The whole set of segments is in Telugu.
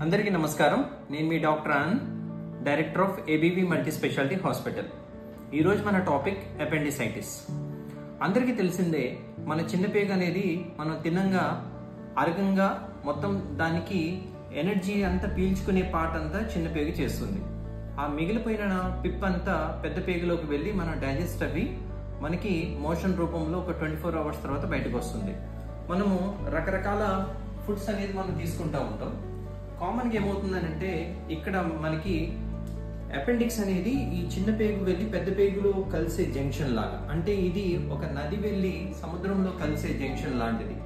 అందరికీ నమస్కారం. నేను మీ doctor Anand, director of ABV multi speciality hospital. ఈరోజు మన టాపిక్ అపెండిసైటిస్. అందరికీ తెలిసిందే, మన చిన్న పేగు అనేది మనం తినంగా అరగంగా మొత్తం దానికి ఎనర్జీ అంతా పీల్చుకునే పార్ట్ అంతా చిన్న పేగు చేస్తుంది. ఆ మిగిలిపోయిన పిప్ అంతా పెద్ద పేగులోకి వెళ్ళి మన డైజెస్ట్ అవి మనకి మోషన్ రూపంలో ఒక 24 అవర్స్ తర్వాత బయటకు వస్తుంది. మనము రకరకాల ఫుడ్స్ అనేది మనం తీసుకుంటూ ఉంటాం. కామన్గా ఏమవుతుందనంటే ఇక్కడ మనకి అపెండిక్స్ అనేది ఈ చిన్న పేగు వెళ్ళి పెద్ద పేగులో కలిసే జంక్షన్ లాగా, అంటే ఇది ఒక నది వెళ్ళి సముద్రంలో కలిసే జంక్షన్ లాంటిది.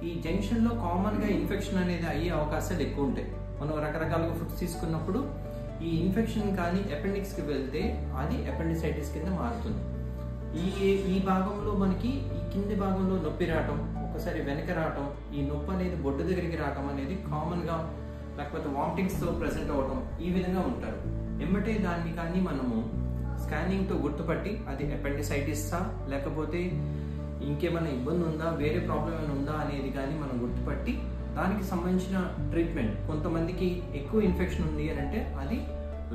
ఈ జంక్షన్ లో కామన్ గా ఇన్ఫెక్షన్ అనేది అయ్యే అవకాశాలు ఎక్కువ ఉంటాయి. మనం రకరకాలుగా ఫుడ్స్ తీసుకున్నప్పుడు ఈ ఇన్ఫెక్షన్ కానీ అపెండిక్స్ కి వెళ్తే అది అపెండిసైటిస్ కింద మారుతుంది. ఈ భాగంలో మనకి ఈ కింది భాగంలో నొప్పి రావటం, ఒకసారి వెనక రావటం, ఈ నొప్పి అనేది బొడ్డు దగ్గరికి రావటం అనేది కామన్ గా, లేకపోతే వామిటింగ్స్ తో ప్రెసెంట్ అవడం, ఈ విధంగా ఉంటారు. ఎమ్మటే దాన్ని కానీ మనము స్కానింగ్ తో గుర్తుపట్టి అది అపెండిసైటిస్సా లేకపోతే ఇంకేమైనా ఇబ్బంది ఉందా, వేరే ప్రాబ్లం ఏమైనా ఉందా అనేది కానీ మనం గుర్తుపట్టి దానికి సంబంధించిన ట్రీట్మెంట్. కొంతమందికి ఎక్కువ ఇన్ఫెక్షన్ ఉంది అని అంటే అది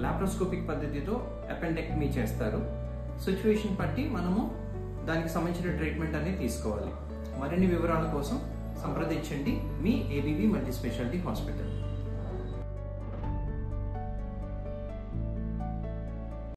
లాప్రోస్కోపిక్ పద్ధతితో అపెండెక్టమీ చేస్తారు. సిచ్యువేషన్ బట్టి మనము దానికి సంబంధించిన ట్రీట్మెంట్ అనేది తీసుకోవాలి. మరిన్ని వివరాల కోసం సంప్రదించండి మీ ఏబీవీ మల్టీ స్పెషాలిటీ హాస్పిటల్.